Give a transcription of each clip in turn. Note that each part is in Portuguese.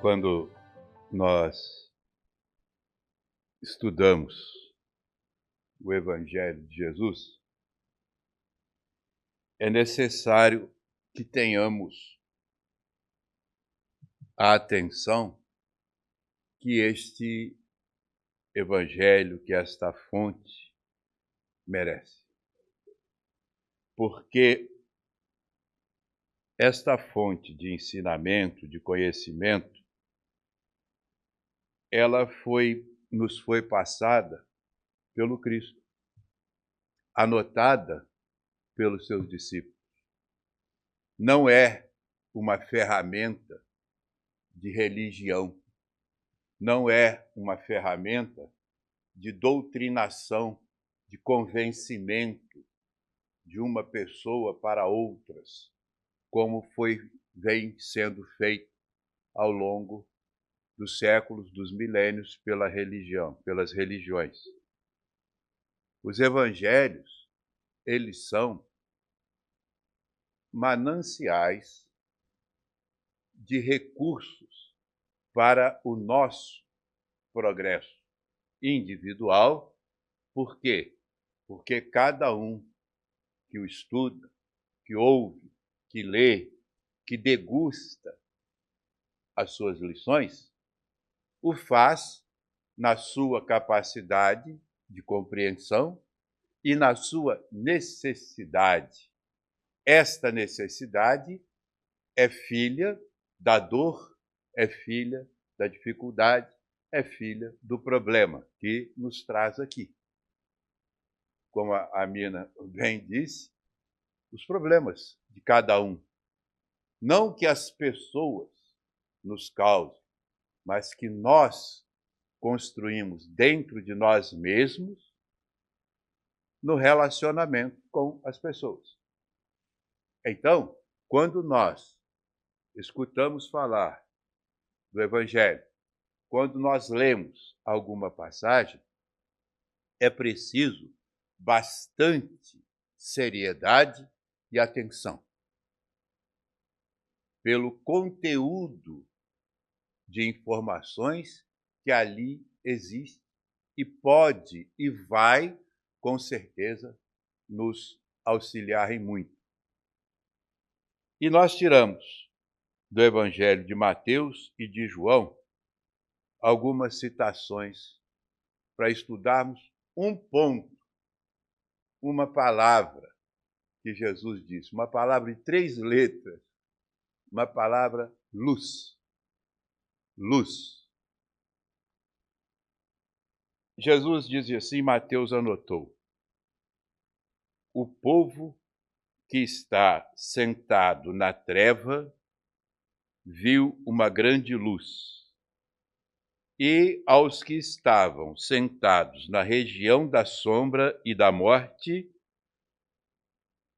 Quando nós estudamos o Evangelho de Jesus, é necessário que tenhamos a atenção que este Evangelho, que esta fonte merece. Porque esta fonte de ensinamento, de conhecimento, ela nos foi passada pelo Cristo, anotada pelos seus discípulos. Não é uma ferramenta de religião, não é uma ferramenta de doutrinação, de convencimento de uma pessoa para outras, como vem sendo feito ao longo dos séculos, dos milênios pelas religiões. Os evangelhos, eles são mananciais de recursos para o nosso progresso individual. Por quê? Porque cada um que o estuda, que ouve, que lê, que degusta as suas lições, o faz na sua capacidade de compreensão e na sua necessidade. Esta necessidade é filha da dor, é filha da dificuldade, é filha do problema que nos traz aqui. Como a Mina bem disse, os problemas de cada um. Não que as pessoas nos causem, mas que nós construímos dentro de nós mesmos no relacionamento com as pessoas. Então, quando nós escutamos falar do Evangelho, quando nós lemos alguma passagem, é preciso bastante seriedade e atenção pelo conteúdo de informações que ali existe e pode e vai, com certeza, nos auxiliar em muito. E nós tiramos do Evangelho de Mateus e de João algumas citações para estudarmos um ponto, uma palavra que Jesus disse, uma palavra de 3 letras, uma palavra luz. Luz. Jesus dizia assim, Mateus anotou: o povo que está sentado na treva viu uma grande luz. E aos que estavam sentados na região da sombra e da morte,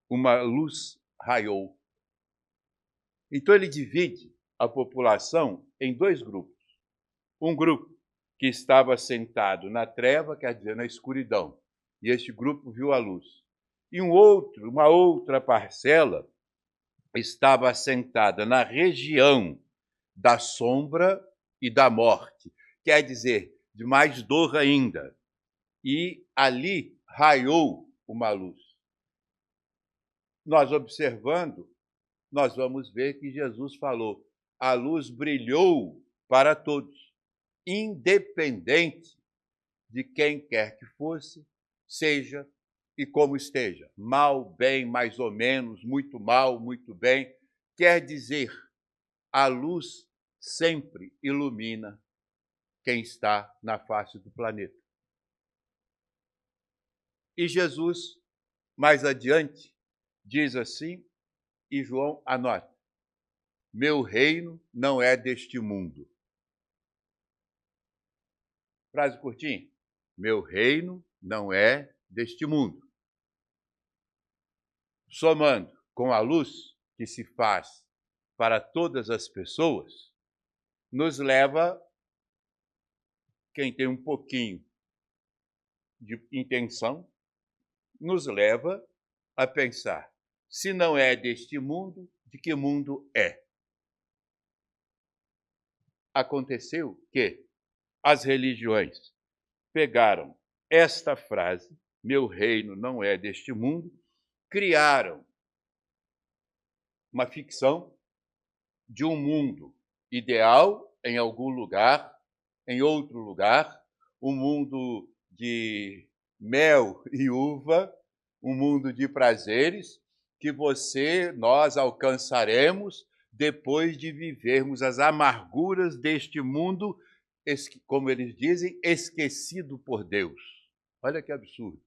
uma luz raiou. Então ele divide a população em 2 grupos. Um grupo que estava sentado na treva, quer dizer, na escuridão, e este grupo viu a luz. E uma outra parcela estava sentada na região da sombra e da morte, quer dizer, de mais dor ainda. E ali raiou uma luz. Nós observando, nós vamos ver que Jesus falou, a luz brilhou para todos, independente de quem quer que fosse, seja e como esteja. Mal, bem, mais ou menos, muito mal, muito bem. Quer dizer, a luz sempre ilumina quem está na face do planeta. E Jesus, mais adiante, diz assim, e João anota, meu reino não é deste mundo. Frase curtinha. Meu reino não é deste mundo. Somando com a luz que se faz para todas as pessoas, nos leva, quem tem um pouquinho de intenção, nos leva a pensar, se não é deste mundo, de que mundo é? aconteceu que as religiões pegaram esta frase, meu reino não é deste mundo, criaram uma ficção de um mundo ideal em algum lugar, em outro lugar, um mundo de mel e uva, um mundo de prazeres que nós alcançaremos depois de vivermos as amarguras deste mundo, como eles dizem, esquecido por Deus. Olha que absurdo.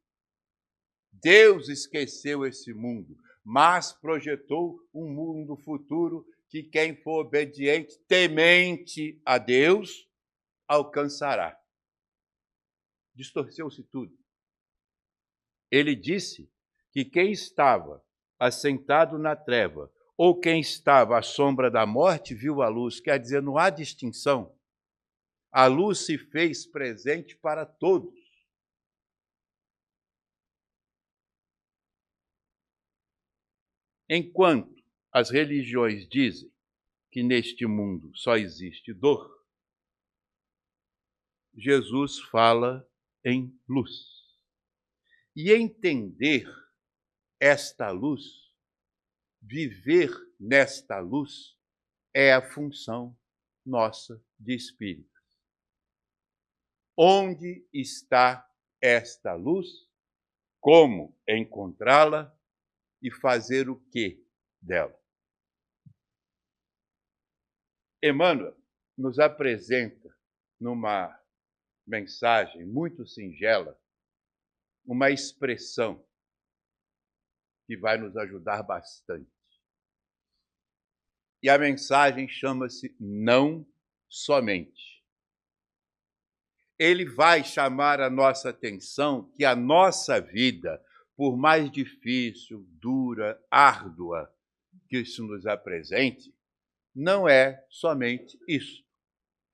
Deus esqueceu esse mundo, mas projetou um mundo futuro que quem for obediente, temente a Deus, alcançará. Distorceu-se tudo. Ele disse que quem estava assentado na treva ou quem estava à sombra da morte viu a luz, quer dizer, não há distinção. A luz se fez presente para todos. Enquanto as religiões dizem que neste mundo só existe dor, Jesus fala em luz. E entender esta luz, viver nesta luz, é a função nossa de espírito. Onde está esta luz? Como encontrá-la e fazer o que dela? Emmanuel nos apresenta, numa mensagem muito singela, uma expressão que vai nos ajudar bastante. E a mensagem chama-se não somente. Ele vai chamar a nossa atenção que a nossa vida, por mais difícil, dura, árdua que isso nos apresente, não é somente isso.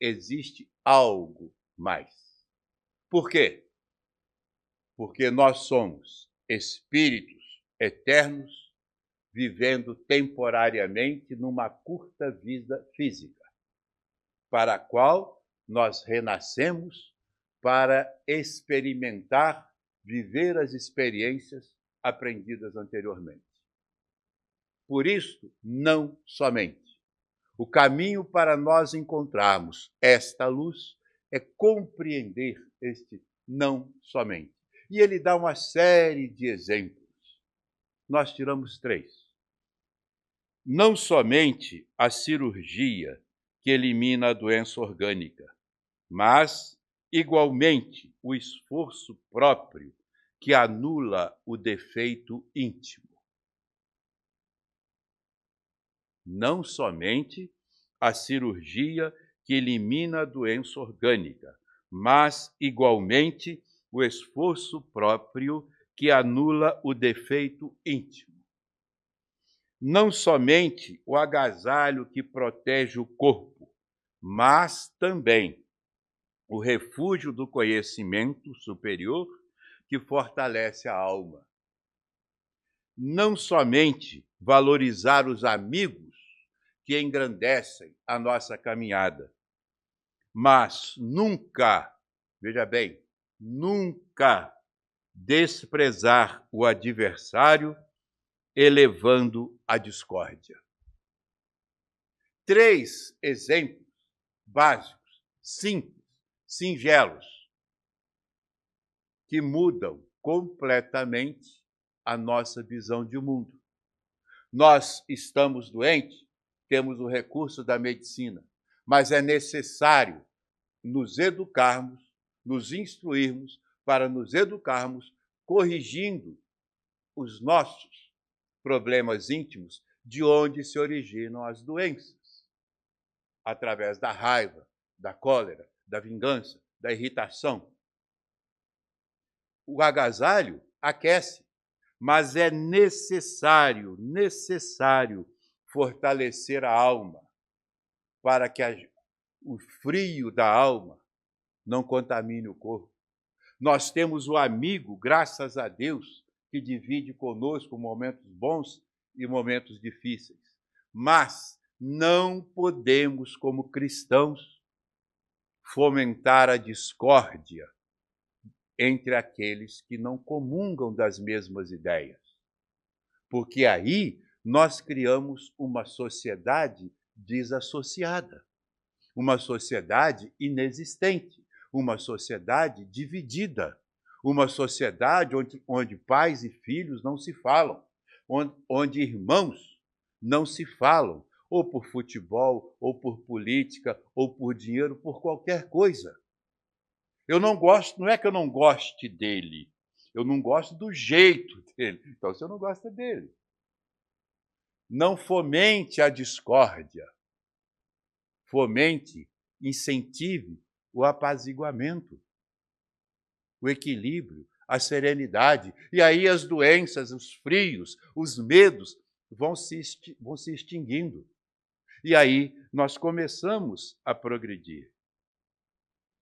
Existe algo mais. Por quê? Porque nós somos espíritos eternos vivendo temporariamente numa curta vida física, para a qual nós renascemos para experimentar, viver as experiências aprendidas anteriormente. Por isso, não somente. O caminho para nós encontrarmos esta luz é compreender este não somente. E ele dá uma série de exemplos. Nós tiramos 3. Não somente a cirurgia que elimina a doença orgânica, mas, igualmente, o esforço próprio que anula o defeito íntimo. Não somente a cirurgia que elimina a doença orgânica, mas, igualmente, o esforço próprio que anula o defeito íntimo. Não somente o agasalho que protege o corpo, mas também o refúgio do conhecimento superior que fortalece a alma. Não somente valorizar os amigos que engrandecem a nossa caminhada, mas nunca, veja bem, nunca desprezar o adversário, elevando a discórdia. 3 exemplos básicos, simples, singelos, que mudam completamente a nossa visão de mundo. Nós estamos doentes, temos o recurso da medicina, mas é necessário nos educarmos, nos instruirmos, para nos educarmos, corrigindo os nossos problemas íntimos, de onde se originam as doenças, através da raiva, da cólera, da vingança, da irritação. O agasalho aquece, mas é necessário fortalecer a alma, para que o frio da alma não contamine o corpo. Nós temos o amigo, graças a Deus, que divide conosco momentos bons e momentos difíceis. Mas não podemos, como cristãos, fomentar a discórdia entre aqueles que não comungam das mesmas ideias. Porque aí nós criamos uma sociedade desassociada, uma sociedade inexistente, uma sociedade dividida, uma sociedade onde pais e filhos não se falam, onde irmãos não se falam, ou por futebol, ou por política, ou por dinheiro, por qualquer coisa. Eu não gosto, não é que eu não goste dele, eu não gosto do jeito dele. Então, você não gosta dele. Não fomente a discórdia. Fomente, incentive o apaziguamento, o equilíbrio, a serenidade. E aí as doenças, os frios, os medos vão se extinguindo. E aí nós começamos a progredir.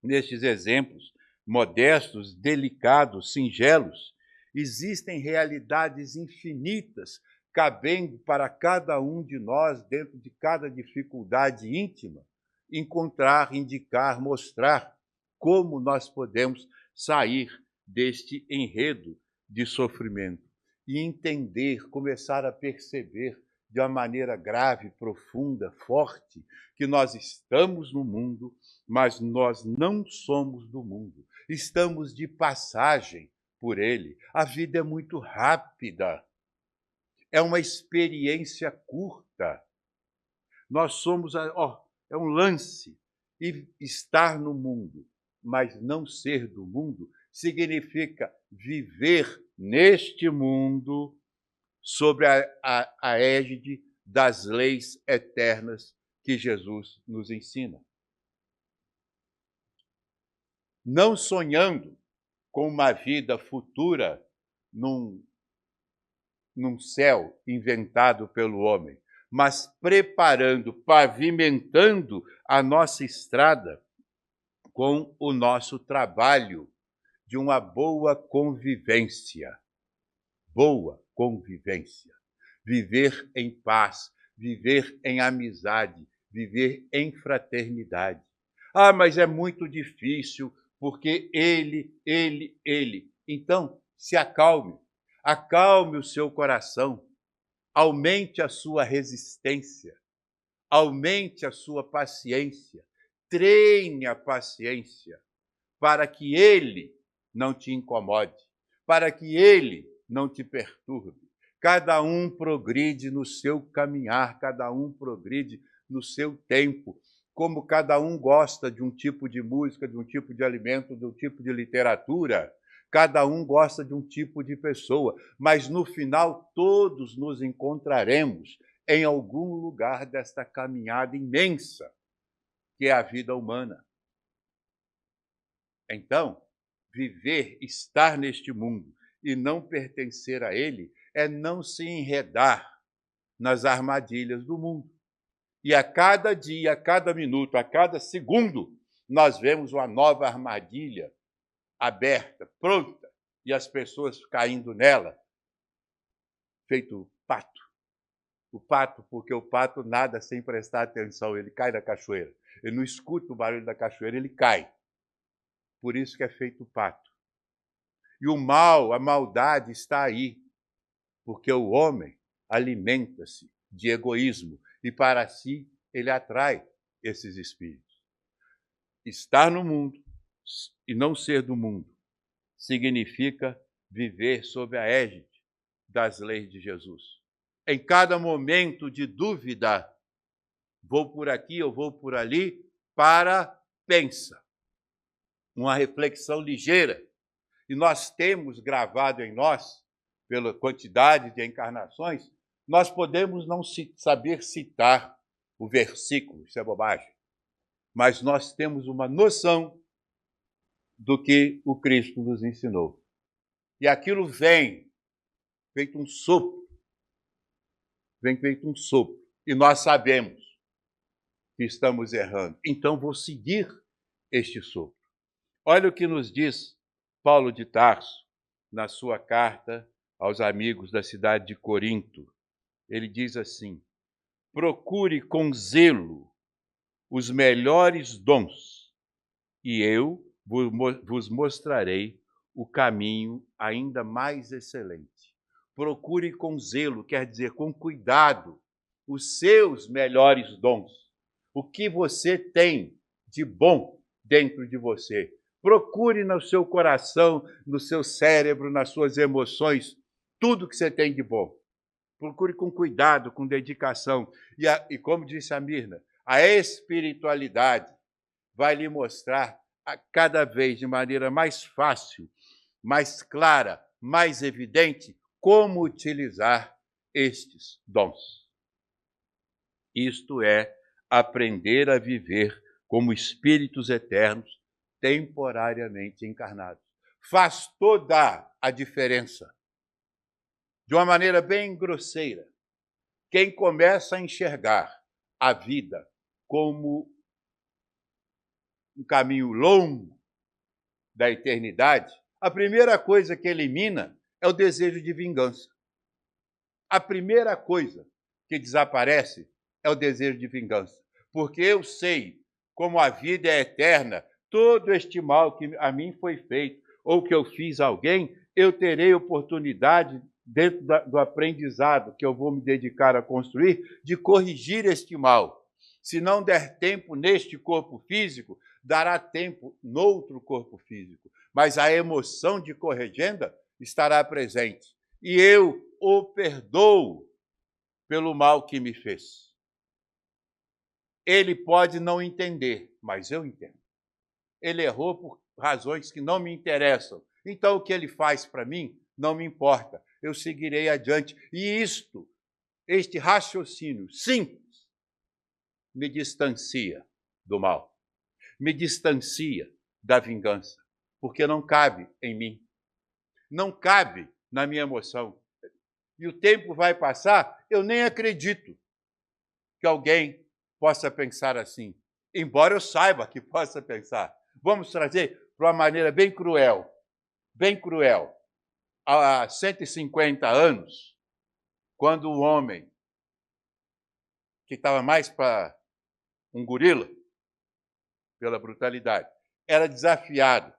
Nestes exemplos modestos, delicados, singelos, existem realidades infinitas cabendo para cada um de nós, dentro de cada dificuldade íntima, encontrar, indicar, mostrar como nós podemos sair deste enredo de sofrimento e entender, começar a perceber de uma maneira grave, profunda, forte, que nós estamos no mundo, mas nós não somos do mundo. Estamos de passagem por ele. A vida é muito rápida. É uma experiência curta. Nós somos, é um lance. E estar no mundo, mas não ser do mundo, significa viver neste mundo sob a égide das leis eternas que Jesus nos ensina. Não sonhando com uma vida futura num céu inventado pelo homem, mas preparando, pavimentando a nossa estrada com o nosso trabalho de uma boa convivência. Boa convivência. Viver em paz, viver em amizade, viver em fraternidade. Ah, mas é muito difícil, porque ele. Então, se acalme. Acalme o seu coração. Aumente a sua resistência. Aumente a sua paciência. Treine a paciência para que ele não te incomode, para que ele não te perturbe. Cada um progride no seu caminhar, cada um progride no seu tempo, como cada um gosta de um tipo de música, de um tipo de alimento, de um tipo de literatura, cada um gosta de um tipo de pessoa, mas no final todos nos encontraremos em algum lugar desta caminhada imensa que é a vida humana. Então, viver, estar neste mundo e não pertencer a ele é não se enredar nas armadilhas do mundo. E a cada dia, a cada minuto, a cada segundo, nós vemos uma nova armadilha aberta, pronta, e as pessoas caindo nela, feito pato. O pato, porque o pato nada sem prestar atenção, ele cai da cachoeira. Ele não escuta o barulho da cachoeira, ele cai. Por isso que é feito o pato. E o mal, a maldade está aí, porque o homem alimenta-se de egoísmo e para si ele atrai esses espíritos. Estar no mundo e não ser do mundo significa viver sob a égide das leis de Jesus. Em cada momento de dúvida, vou por aqui, eu vou por ali, pensa. Uma reflexão ligeira. E nós temos gravado em nós, pela quantidade de encarnações, nós podemos não saber citar o versículo, isso é bobagem, mas nós temos uma noção do que o Cristo nos ensinou. E aquilo vem feito um sopro, e nós sabemos que estamos errando. Então vou seguir este sopro. Olha o que nos diz Paulo de Tarso na sua carta aos amigos da cidade de Corinto. Ele diz assim: procure com zelo os melhores dons e eu vos mostrarei o caminho ainda mais excelente. Procure com zelo, quer dizer, com cuidado, os seus melhores dons. O que você tem de bom dentro de você. Procure no seu coração, no seu cérebro, nas suas emoções, tudo que você tem de bom. Procure com cuidado, com dedicação. E como disse a Mirna, a espiritualidade vai lhe mostrar a cada vez de maneira mais fácil, mais clara, mais evidente, como utilizar estes dons. Isto é aprender a viver como espíritos eternos, temporariamente encarnados. Faz toda a diferença. De uma maneira bem grosseira, quem começa a enxergar a vida como um caminho longo da eternidade, a primeira coisa que elimina é o desejo de vingança. A primeira coisa que desaparece é o desejo de vingança. Porque eu sei, como a vida é eterna, todo este mal que a mim foi feito ou que eu fiz a alguém, eu terei oportunidade, dentro do aprendizado que eu vou me dedicar a construir, de corrigir este mal. Se não der tempo neste corpo físico, dará tempo noutro corpo físico. Mas a emoção de corregenda estará presente. E eu o perdoo pelo mal que me fez. Ele pode não entender, mas eu entendo. Ele errou por razões que não me interessam. Então, o que ele faz para mim não me importa. Eu seguirei adiante. E este raciocínio simples, me distancia do mal. Me distancia da vingança. Porque não cabe em mim. Não cabe na minha emoção. E o tempo vai passar, eu nem acredito que alguém possa pensar assim. Embora eu saiba que possa pensar. Vamos trazer para uma maneira bem cruel. Bem cruel. Há 150 anos, quando o homem, que estava mais para um gorila, pela brutalidade, era desafiado,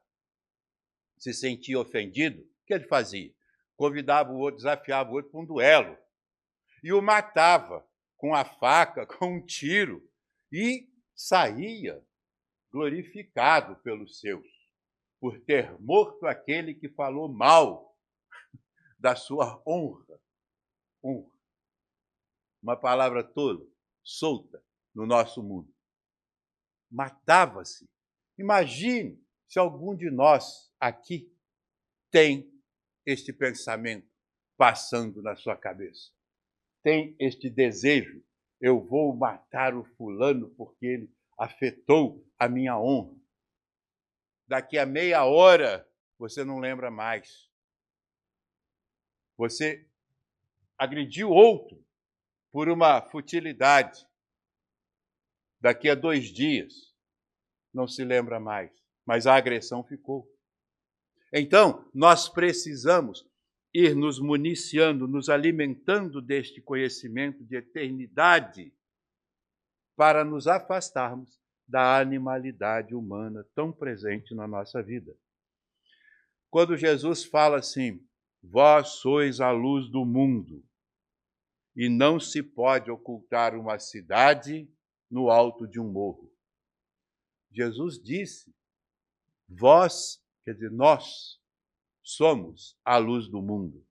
se sentia ofendido, o que ele fazia? Convidava o outro, desafiava o outro para um duelo. E o matava com a faca, com um tiro, e saía glorificado pelos seus, por ter morto aquele que falou mal da sua honra. Honra. Uma palavra tola, solta no nosso mundo. Matava-se. Imagine se algum de nós aqui tem este pensamento passando na sua cabeça. Tem este desejo, eu vou matar o fulano porque ele afetou a minha honra. Daqui a meia hora, você não lembra mais. Você agrediu outro por uma futilidade. Daqui a 2 dias, não se lembra mais, mas a agressão ficou. Então, nós precisamos ir nos municiando, nos alimentando deste conhecimento de eternidade para nos afastarmos da animalidade humana tão presente na nossa vida. Quando Jesus fala assim, vós sois a luz do mundo, e não se pode ocultar uma cidade no alto de um morro. Jesus disse, vós, quer dizer, nós, somos a luz do mundo.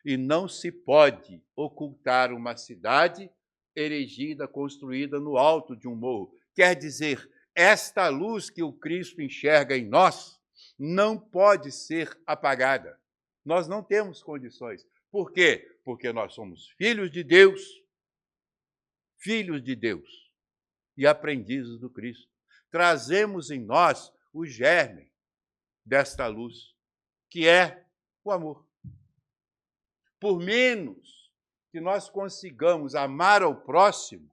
E não se pode ocultar uma cidade erigida, construída no alto de um morro. Quer dizer, esta luz que o Cristo enxerga em nós não pode ser apagada. Nós não temos condições. Por quê? Porque nós somos filhos de Deus e aprendizes do Cristo. Trazemos em nós o germe desta luz, que é o amor. Por menos que nós consigamos amar ao próximo,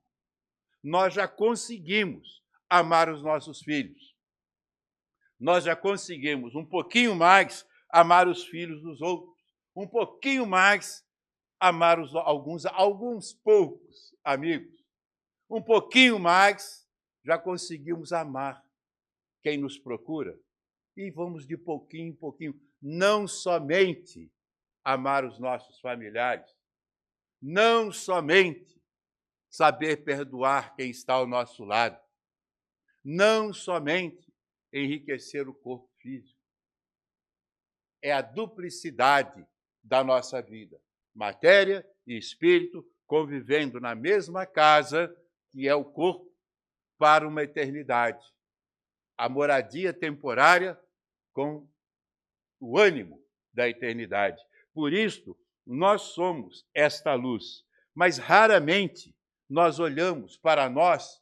nós já conseguimos amar os nossos filhos. Nós já conseguimos um pouquinho mais amar os filhos dos outros, um pouquinho mais amar alguns poucos amigos, um pouquinho mais já conseguimos amar quem nos procura, e vamos de pouquinho em pouquinho, não somente amar os nossos familiares, não somente saber perdoar quem está ao nosso lado, não somente enriquecer o corpo físico. É a duplicidade da nossa vida, matéria e espírito convivendo na mesma casa, que é o corpo, para uma eternidade. A moradia temporária com o ânimo da eternidade. Por isso, nós somos esta luz, mas raramente nós olhamos para nós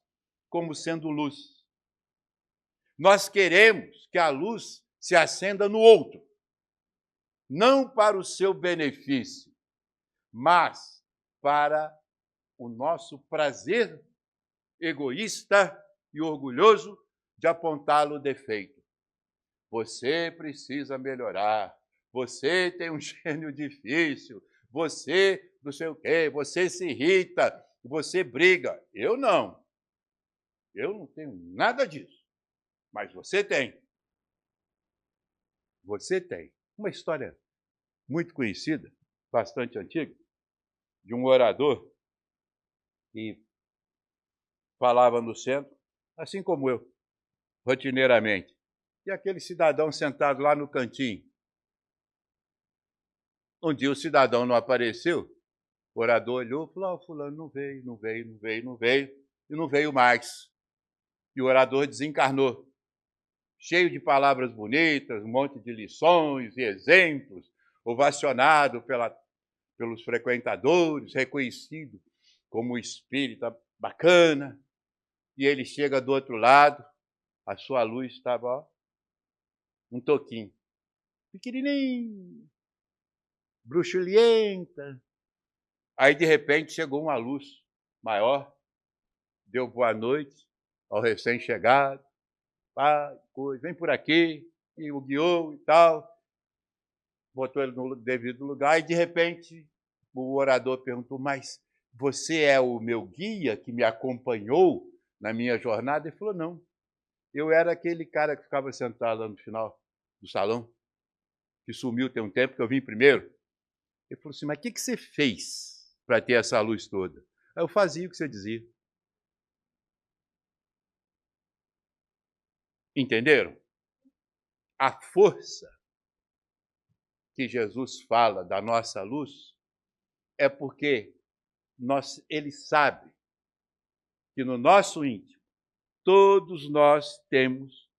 como sendo luz. Nós queremos que a luz se acenda no outro, não para o seu benefício, mas para o nosso prazer egoísta e orgulhoso de apontá-lo o defeito. Você precisa melhorar, você tem um gênio difícil, você não sei o quê, você se irrita, você briga. Eu não tenho nada disso, mas você tem. Você tem. Uma história muito conhecida, bastante antiga, de um orador que falava no centro, assim como eu, rotineiramente. E aquele cidadão sentado lá no cantinho. Um dia o cidadão não apareceu, o orador olhou e falou: fulano não veio, e não veio mais. E o orador desencarnou, cheio de palavras bonitas, um monte de lições e exemplos, ovacionado pelos frequentadores, reconhecido como um espírita bacana. E ele chega do outro lado, a sua luz estava, ó, um toquinho, pequenininho, bruxulienta. Aí, de repente, chegou uma luz maior, deu boa noite ao recém-chegado, vem por aqui, e o guiou e tal, botou ele no devido lugar, e, de repente, o orador perguntou: mas você é o meu guia que me acompanhou na minha jornada? Ele falou: não, eu era aquele cara que ficava sentado lá no final do salão, que sumiu tem um tempo, que eu vim primeiro. Ele falou assim: mas o que você fez para ter essa luz toda? Aí eu fazia o que você dizia. Entenderam? A força que Jesus fala da nossa luz é porque ele sabe que no nosso íntimo todos nós temos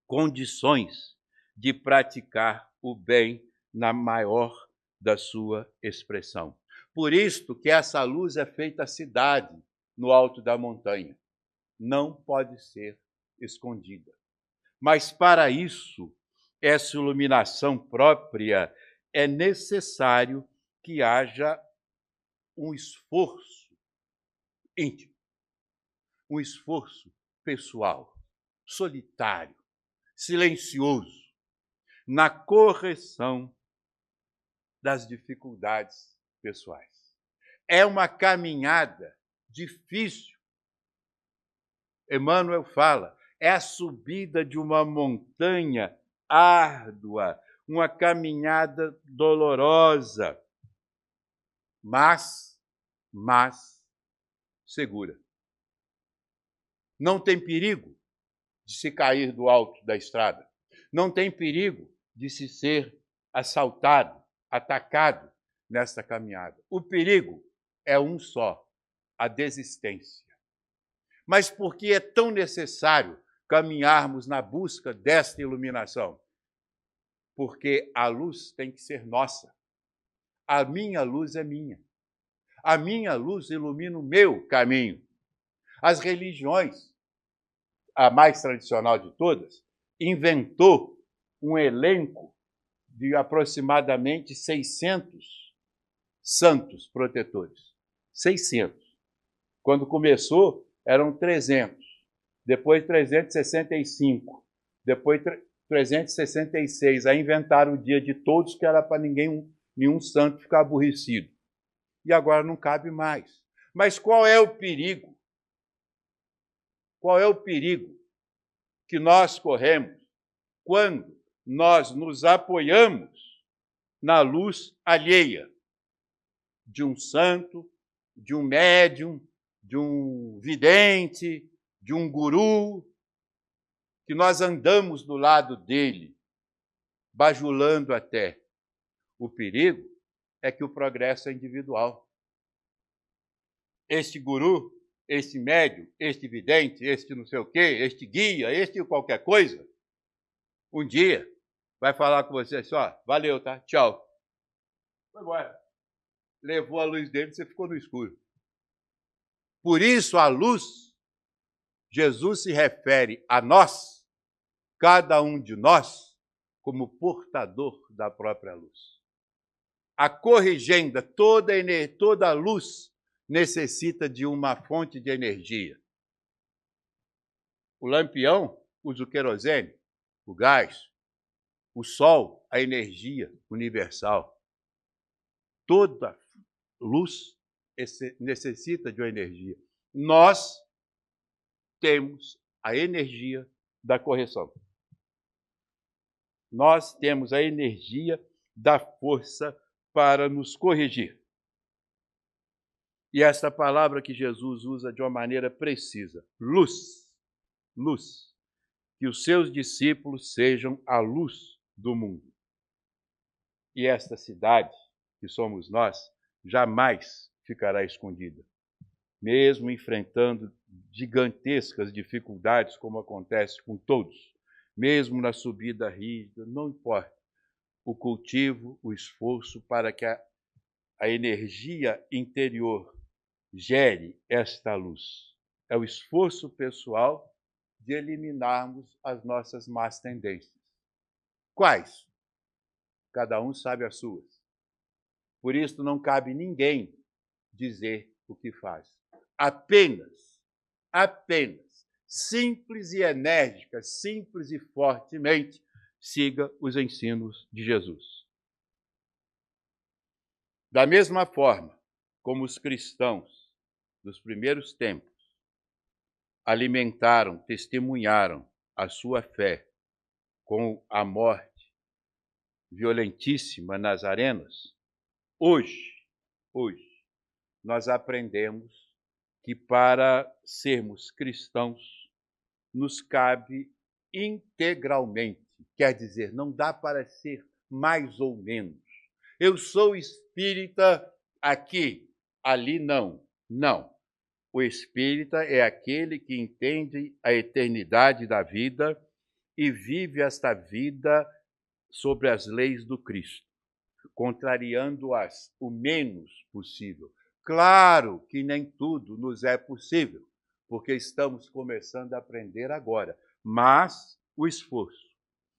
condições de praticar o bem na maior da sua expressão. Por isto que essa luz é feita cidade no alto da montanha. Não pode ser escondida. Mas para isso, essa iluminação própria, é necessário que haja um esforço íntimo, um esforço pessoal, solitário, silencioso, na correção das dificuldades pessoais. É uma caminhada difícil. Emmanuel fala, é a subida de uma montanha árdua, uma caminhada dolorosa, mas segura. Não tem perigo de se cair do alto da estrada. Não tem perigo de se ser assaltado, atacado nesta caminhada. O perigo é um só, a desistência. Mas por que é tão necessário caminharmos na busca desta iluminação? Porque a luz tem que ser nossa. A minha luz é minha. A minha luz ilumina o meu caminho. As religiões, a mais tradicional de todas, inventou um elenco de aproximadamente 600 santos protetores. 600. Quando começou, eram 300. Depois 365. Depois 366. Aí inventaram o dia de todos, que era para nenhum santo ficar aborrecido. E agora não cabe mais. Mas qual é o perigo? Qual é o perigo que nós corremos quando nós nos apoiamos na luz alheia de um santo, de um médium, de um vidente, de um guru, que nós andamos do lado dele, bajulando até. O perigo é que o progresso é individual. Este guru, este médium, este vidente, este não sei o quê, este guia, este qualquer coisa, um dia vai falar com você assim, ó, valeu, tá? Tchau. Foi embora. Levou a luz dele, você ficou no escuro. Por isso, a luz, Jesus se refere a nós, cada um de nós, como portador da própria luz. A corrigenda, toda luz necessita de uma fonte de energia. O lampião usa o querosene, o gás, o sol, a energia universal. Toda luz necessita de uma energia. Nós temos a energia da correção. Nós temos a energia da força para nos corrigir. E essa palavra que Jesus usa de uma maneira precisa, luz, luz, que os seus discípulos sejam a luz do mundo. E esta cidade, que somos nós, jamais ficará escondida. Mesmo enfrentando gigantescas dificuldades, como acontece com todos, mesmo na subida rígida, não importa. O cultivo, o esforço para que a energia interior gere esta luz. É o esforço pessoal de eliminarmos as nossas más tendências. Quais? Cada um sabe as suas. Por isso não cabe ninguém dizer o que faz. Apenas, simples e enérgica, simples e fortemente, siga os ensinos de Jesus. Da mesma forma como os cristãos dos primeiros tempos alimentaram, testemunharam a sua fé com a morte violentíssima nas arenas, hoje, nós aprendemos que para sermos cristãos nos cabe integralmente, quer dizer, não dá para ser mais ou menos. Eu sou espírita aqui, ali não. Não. O espírita é aquele que entende a eternidade da vida e vive esta vida sobre as leis do Cristo, contrariando-as o menos possível. Claro que nem tudo nos é possível, porque estamos começando a aprender agora, mas o esforço.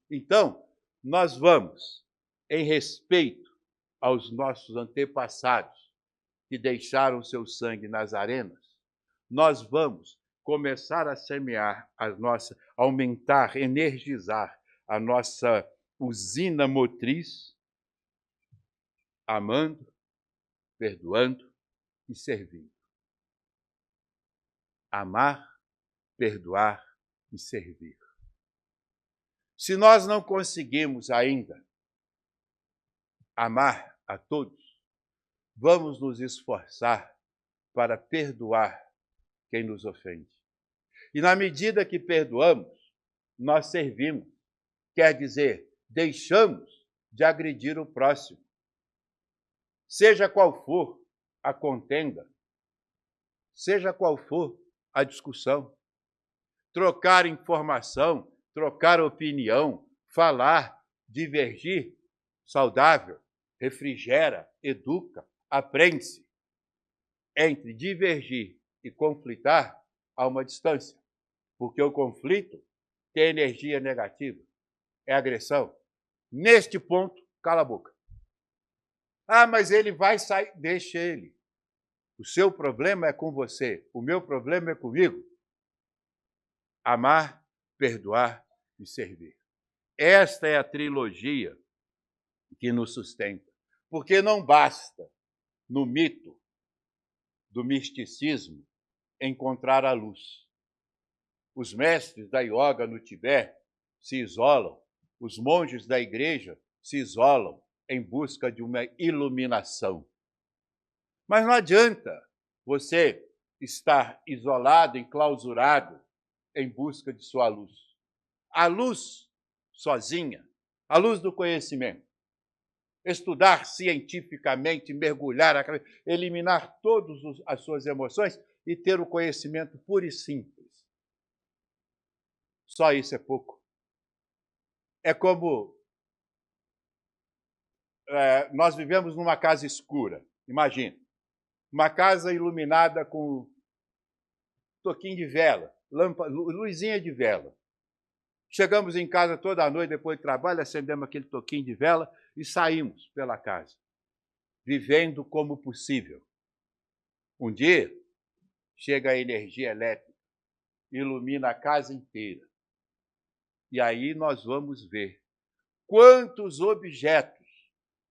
Então, nós vamos, em respeito aos nossos antepassados que deixaram seu sangue nas arenas, nós vamos começar a semear a nossa, aumentar, energizar a nossa usina motriz, amando, perdoando e servindo. Amar, perdoar e servir. Se nós não conseguimos ainda amar a todos, vamos nos esforçar para perdoar quem nos ofende. E na medida que perdoamos, nós servimos. Quer dizer, deixamos de agredir o próximo. Seja qual for a contenda, seja qual for a discussão, trocar informação, trocar opinião, falar, divergir, saudável, refrigera, educa, aprende-se. Entre divergir e conflitar, há uma distância, porque o conflito tem energia negativa, é agressão. Neste ponto, cala a boca. Ah, mas ele vai sair. Deixa ele. O seu problema é com você, o meu problema é comigo. Amar, perdoar e servir. Esta é a trilogia que nos sustenta. Porque não basta, no mito do misticismo, encontrar a luz. Os mestres da yoga no Tibete se isolam, os monges da igreja se isolam em busca de uma iluminação. Mas não adianta você estar isolado, enclausurado, em busca de sua luz. A luz sozinha, a luz do conhecimento, estudar cientificamente, mergulhar, eliminar todas as suas emoções e ter o conhecimento puro e simples. Só isso é pouco. É como nós vivemos numa casa escura, imagine, uma casa iluminada com toquinho de vela, luzinha de vela. Chegamos em casa toda noite, depois do trabalho, acendemos aquele toquinho de vela e saímos pela casa, vivendo como possível. Um dia, chega a energia elétrica, ilumina a casa inteira. E aí nós vamos ver quantos objetos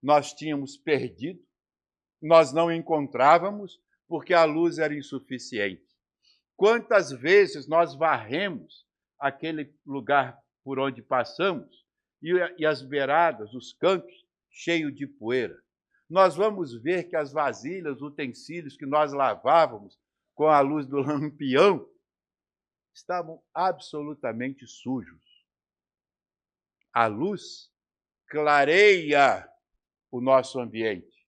nós tínhamos perdido, nós não encontrávamos porque a luz era insuficiente. Quantas vezes nós varremos aquele lugar por onde passamos e as beiradas, os cantos, cheios de poeira. Nós vamos ver que as vasilhas, os utensílios que nós lavávamos com a luz do lampião estavam absolutamente sujos. A luz clareia o nosso ambiente,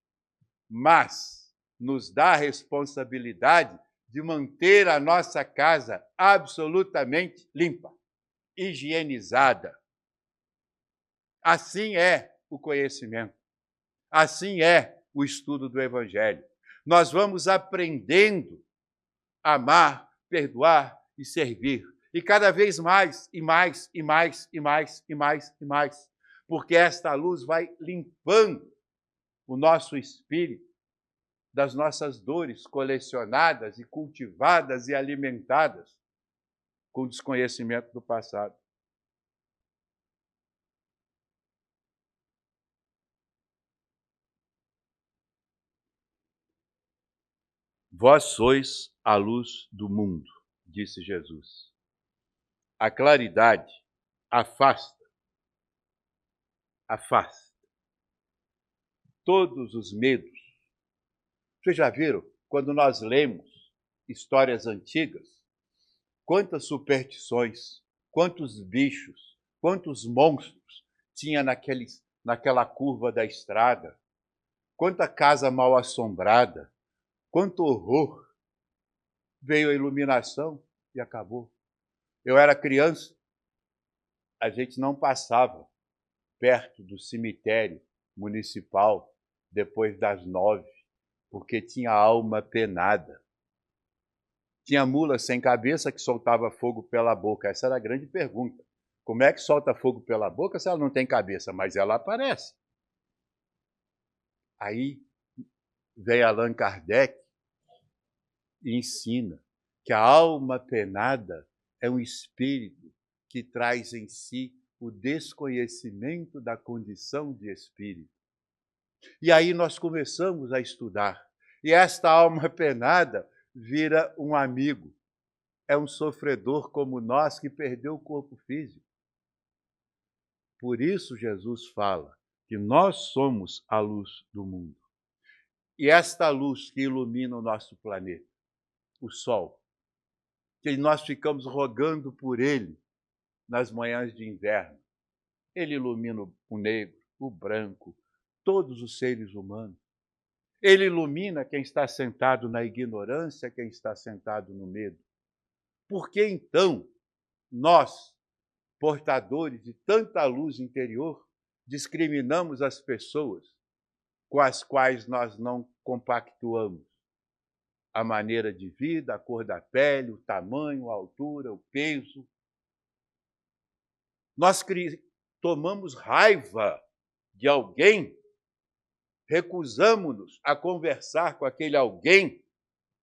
mas nos dá a responsabilidade de manter a nossa casa absolutamente limpa, higienizada. Assim é o conhecimento, assim é o estudo do Evangelho. Nós vamos aprendendo a amar, perdoar e servir. E cada vez mais, e mais, e mais, e mais, e mais, e mais. Porque esta luz vai limpando o nosso espírito das nossas dores colecionadas e cultivadas e alimentadas com o desconhecimento do passado. Vós sois a luz do mundo, disse Jesus. A claridade afasta todos os medos. Vocês já viram, quando nós lemos histórias antigas, quantas superstições, quantos bichos, quantos monstros tinha naquela curva da estrada, quanta casa mal assombrada, quanto horror. Veio a iluminação e acabou. Eu era criança, a gente não passava perto do cemitério municipal depois das 9, porque tinha alma penada. Tinha mula sem cabeça que soltava fogo pela boca. Essa era a grande pergunta. Como é que solta fogo pela boca se ela não tem cabeça? Mas ela aparece. Aí vem Allan Kardec e ensina que a alma penada é um espírito que traz em si o desconhecimento da condição de espírito. E aí nós começamos a estudar. E esta alma penada vira um amigo. É um sofredor como nós que perdeu o corpo físico. Por isso Jesus fala que nós somos a luz do mundo. E esta luz que ilumina o nosso planeta, o Sol, que nós ficamos rogando por ele nas manhãs de inverno. Ele ilumina o negro, o branco, todos os seres humanos. Ele ilumina quem está sentado na ignorância, quem está sentado no medo. Por que então nós, portadores de tanta luz interior, discriminamos as pessoas com as quais nós não compactuamos? A maneira de vida, a cor da pele, o tamanho, a altura, o peso. Nós tomamos raiva de alguém, recusamos-nos a conversar com aquele alguém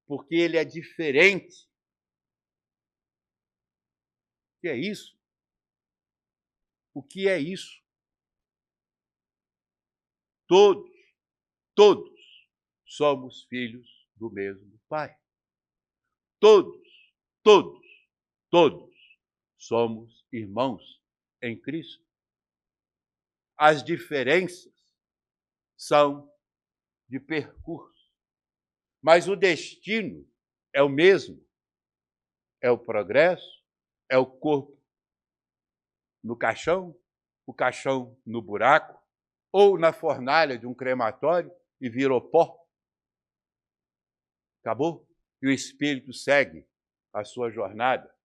porque ele é diferente. O que é isso? O que é isso? Todos somos filhos do mesmo Pai. Todos. somos irmãos em Cristo. As diferenças são de percurso, mas o destino é o mesmo. É o progresso, é o corpo no caixão, o caixão no buraco, ou na fornalha de um crematório e virou pó. Acabou? E o espírito segue a sua jornada,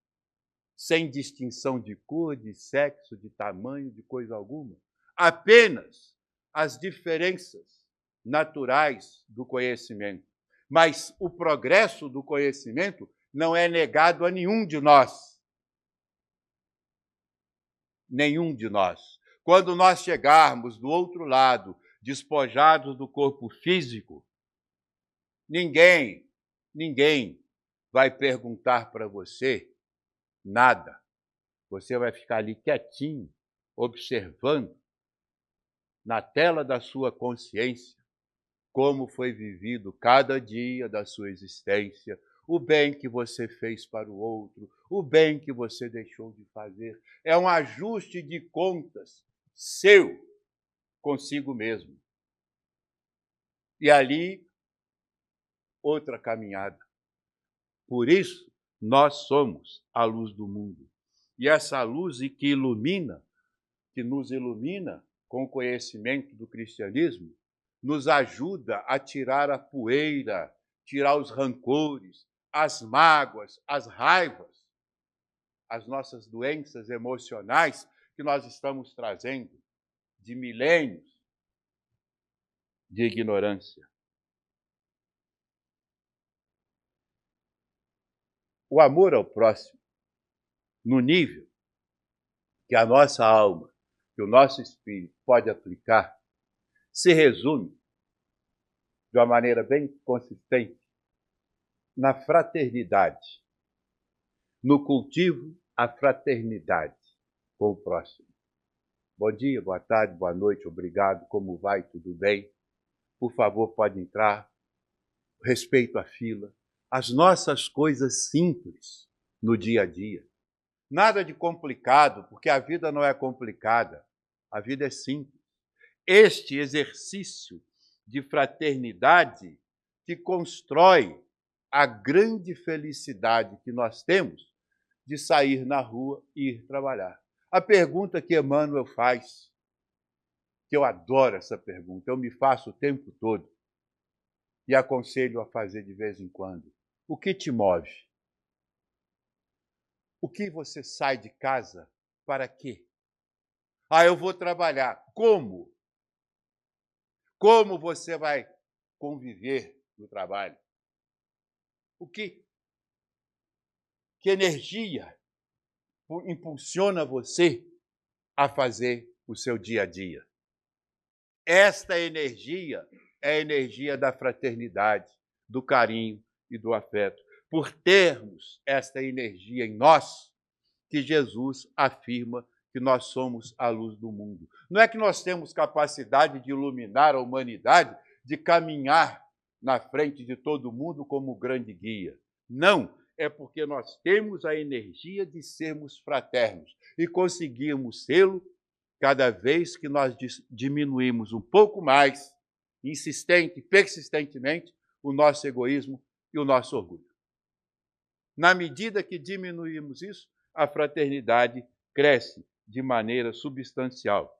sem distinção de cor, de sexo, de tamanho, de coisa alguma. Apenas as diferenças naturais do conhecimento. Mas o progresso do conhecimento não é negado a nenhum de nós. Nenhum de nós. Quando nós chegarmos do outro lado, despojados do corpo físico, ninguém vai perguntar para você nada. Você vai ficar ali quietinho, observando na tela da sua consciência como foi vivido cada dia da sua existência, o bem que você fez para o outro, o bem que você deixou de fazer. É um ajuste de contas seu consigo mesmo. E ali, outra caminhada. Por isso, nós somos a luz do mundo. E essa luz que ilumina, que nos ilumina com o conhecimento do cristianismo, nos ajuda a tirar a poeira, tirar os rancores, as mágoas, as raivas, as nossas doenças emocionais que nós estamos trazendo de milênios de ignorância. O amor ao próximo, no nível que a nossa alma, que o nosso espírito pode aplicar, se resume, de uma maneira bem consistente, na fraternidade, no cultivo à fraternidade com o próximo. Bom dia, boa tarde, boa noite, obrigado, como vai, tudo bem? Por favor, pode entrar, respeito à fila, as nossas coisas simples no dia a dia. Nada de complicado, porque a vida não é complicada, a vida é simples. Este exercício de fraternidade que constrói a grande felicidade que nós temos de sair na rua e ir trabalhar. A pergunta que Emmanuel faz, que eu adoro essa pergunta, eu me faço o tempo todo e aconselho a fazer de vez em quando. O que te move? O que você sai de casa para quê? Eu vou trabalhar. Como? Como você vai conviver no trabalho? Que energia impulsiona você a fazer o seu dia a dia? Esta energia é a energia da fraternidade, do carinho e do afeto. Por termos esta energia em nós, que Jesus afirma que nós somos a luz do mundo. Não é que nós temos capacidade de iluminar a humanidade, de caminhar na frente de todo mundo como grande guia. Não, é porque nós temos a energia de sermos fraternos e conseguirmos sê-lo cada vez que nós diminuímos um pouco mais, insistente, persistentemente, o nosso egoísmo e o nosso orgulho. Na medida que diminuímos isso, a fraternidade cresce de maneira substancial.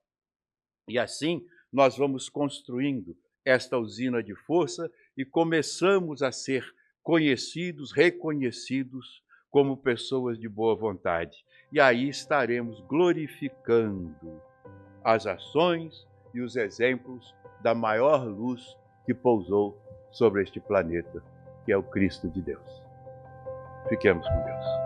E assim, nós vamos construindo esta usina de força e começamos a ser conhecidos, reconhecidos como pessoas de boa vontade. E aí estaremos glorificando as ações e os exemplos da maior luz que pousou sobre este planeta, que é o Cristo de Deus. Fiquemos com Deus.